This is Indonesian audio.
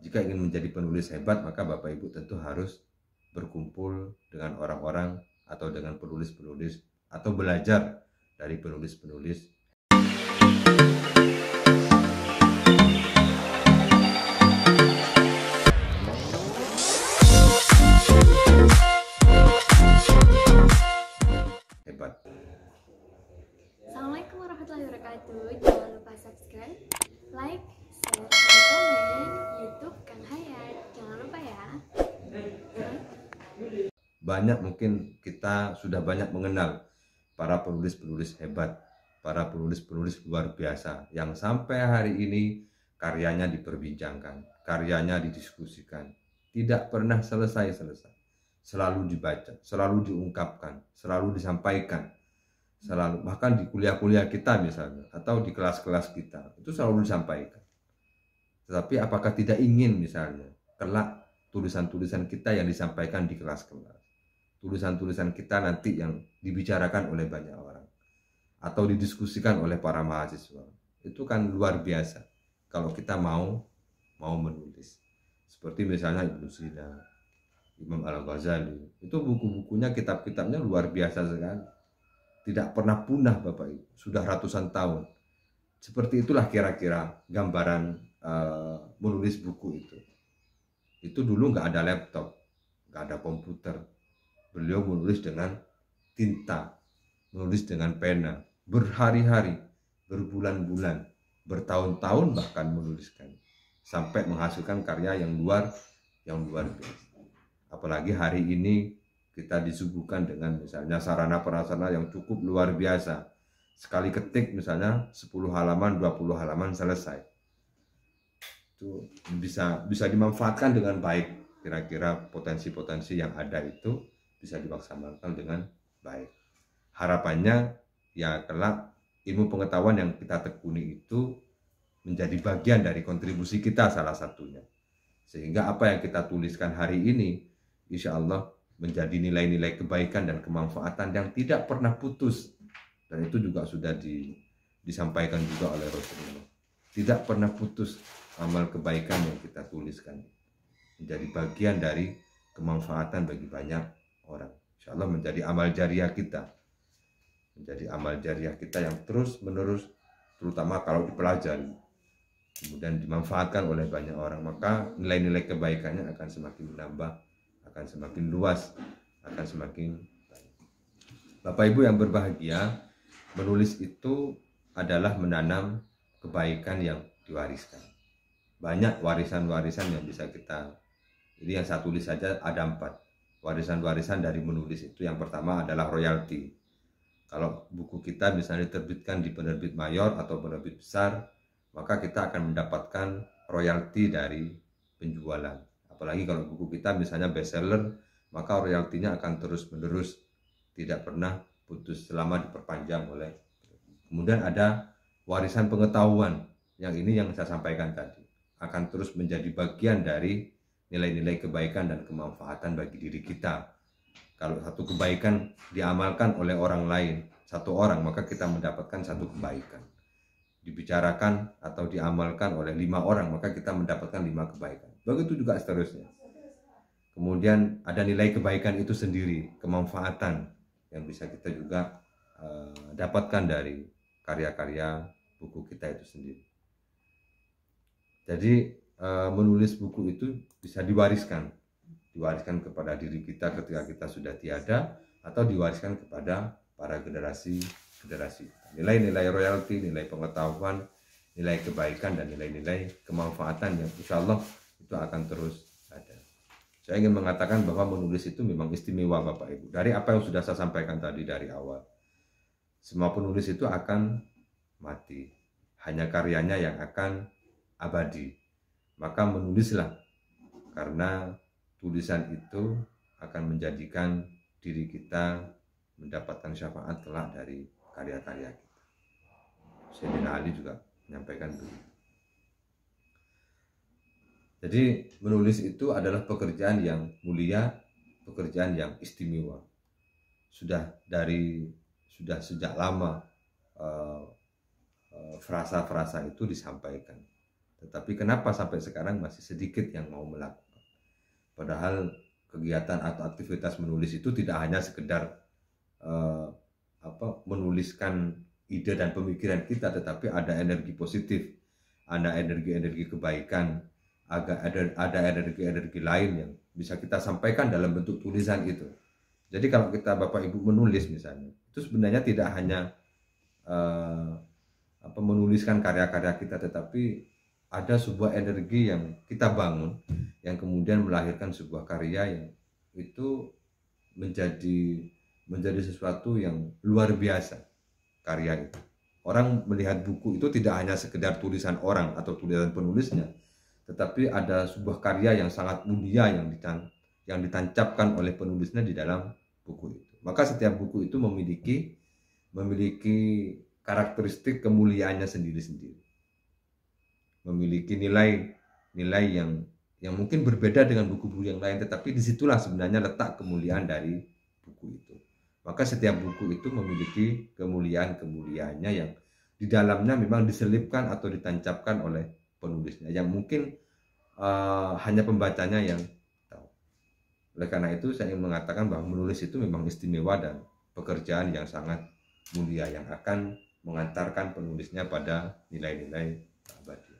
Jika ingin menjadi penulis hebat, maka Bapak Ibu tentu harus berkumpul dengan orang-orang atau dengan penulis-penulis atau belajar dari penulis-penulis. Hebat. Assalamualaikum warahmatullahi wabarakatuh. Jangan lupa subscribe, like, share, dan komen YouTube Kang Hayat. Jangan lupa ya. Banyak mungkin kita sudah banyak mengenal para penulis-penulis hebat, para penulis-penulis luar biasa yang sampai hari ini karyanya diperbincangkan, karyanya didiskusikan, tidak pernah selesai-selesai. Selalu dibaca, selalu diungkapkan, selalu disampaikan, selalu, bahkan di kuliah-kuliah kita misalnya, atau di kelas-kelas kita, itu selalu disampaikan. Tetapi apakah tidak ingin misalnya kelak tulisan-tulisan kita yang disampaikan di kelas-kelas, tulisan-tulisan kita nanti yang dibicarakan oleh banyak orang atau didiskusikan oleh para mahasiswa, itu kan luar biasa kalau kita mau menulis. Seperti misalnya Ibnu Sina, Imam Al-Ghazali, itu buku-bukunya, kitab-kitabnya luar biasa sekali, tidak pernah punah Bapak Ibu, sudah ratusan tahun. Seperti itulah kira-kira gambaran menulis buku itu. Itu dulu nggak ada laptop, nggak ada komputer. Beliau menulis dengan tinta, menulis dengan pena, berhari-hari, berbulan-bulan, bertahun-tahun bahkan menuliskan, sampai menghasilkan karya yang luar biasa. Apalagi hari ini kita disuguhkan dengan misalnya sarana prasarana yang cukup luar biasa. Sekali ketik misalnya 10 halaman, 20 halaman selesai. Itu bisa dimanfaatkan dengan baik. Kira-kira potensi-potensi yang ada itu bisa dimaksimalkan dengan baik. Harapannya ya kelak ilmu pengetahuan yang kita tekuni itu menjadi bagian dari kontribusi kita salah satunya. Sehingga apa yang kita tuliskan hari ini insya Allah menjadi nilai-nilai kebaikan dan kemanfaatan yang tidak pernah putus. Dan itu juga sudah disampaikan juga oleh Rasulullah. Tidak pernah putus amal kebaikan yang kita tuliskan. Menjadi bagian dari kemanfaatan bagi banyak orang. Insya Allah menjadi amal jariah kita. Menjadi amal jariah kita yang terus menerus, terutama kalau dipelajari, kemudian dimanfaatkan oleh banyak orang, maka nilai-nilai kebaikannya akan semakin menambah, akan semakin luas, akan semakin baik. Bapak Ibu yang berbahagia, menulis itu adalah menanam kebaikan yang diwariskan. Banyak warisan-warisan yang bisa kita, ini yang saya tulis saja ada 4 warisan-warisan dari menulis itu. Yang pertama adalah royalti. Kalau buku kita misalnya diterbitkan di penerbit mayor atau penerbit besar, maka kita akan mendapatkan royalti dari penjualan. Apalagi kalau buku kita misalnya bestseller, maka royaltinya akan terus-menerus, tidak pernah putus selama diperpanjang oleh. Kemudian ada warisan pengetahuan, yang ini yang saya sampaikan tadi, akan terus menjadi bagian dari nilai-nilai kebaikan dan kemanfaatan bagi diri kita. Kalau satu kebaikan diamalkan oleh orang lain, satu orang, maka kita mendapatkan satu kebaikan. Dibicarakan atau diamalkan oleh 5 orang, maka kita mendapatkan 5 kebaikan. Begitu juga seterusnya. Kemudian ada nilai kebaikan itu sendiri, kemanfaatan yang bisa kita juga dapatkan dari karya-karya buku kita itu sendiri. Jadi menulis buku itu bisa diwariskan kepada diri kita ketika kita sudah tiada, atau diwariskan kepada para generasi. Nilai-nilai royalti, nilai pengetahuan, nilai kebaikan, dan nilai-nilai kemanfaatan yang insya Allah itu akan terus ada. Saya ingin mengatakan bahwa menulis itu memang istimewa Bapak Ibu. Dari apa yang sudah saya sampaikan tadi dari awal, semua penulis itu akan mati, hanya karyanya yang akan abadi. Maka menulislah, karena tulisan itu akan menjadikan diri kita mendapatkan syafaat kelak dari karya-karya kita. Sayyidina Ali juga menyampaikan begitu. Jadi menulis itu adalah pekerjaan yang mulia, pekerjaan yang istimewa. Sudah sejak lama frasa-frasa itu disampaikan. Tetapi kenapa sampai sekarang masih sedikit yang mau melakukan? Padahal kegiatan atau aktivitas menulis itu tidak hanya sekedar menuliskan ide dan pemikiran kita, tetapi ada energi positif, ada energi-energi kebaikan, ada energi-energi lain yang bisa kita sampaikan dalam bentuk tulisan itu. Jadi kalau kita Bapak Ibu menulis misalnya, itu sebenarnya tidak hanya menuliskan karya-karya kita, tetapi ada sebuah energi yang kita bangun, yang kemudian melahirkan sebuah karya yang itu menjadi sesuatu yang luar biasa. Karya itu, orang melihat buku itu tidak hanya sekedar tulisan orang atau tulisan penulisnya, tetapi ada sebuah karya yang sangat mulia yang ditancapkan oleh penulisnya di dalam buku itu. Maka setiap buku itu memiliki karakteristik kemuliaannya sendiri-sendiri, memiliki nilai yang mungkin berbeda dengan buku-buku yang lain, tetapi disitulah sebenarnya letak kemuliaan dari buku itu. Maka setiap buku itu memiliki kemuliaan-kemuliaannya yang di dalamnya memang diselipkan atau ditancapkan oleh penulisnya, yang mungkin hanya pembacanya yang tahu. Oleh karena itu saya ingin mengatakan bahwa menulis itu memang istimewa dan pekerjaan yang sangat mulia yang akan mengantarkan penulisnya pada nilai-nilai abadi.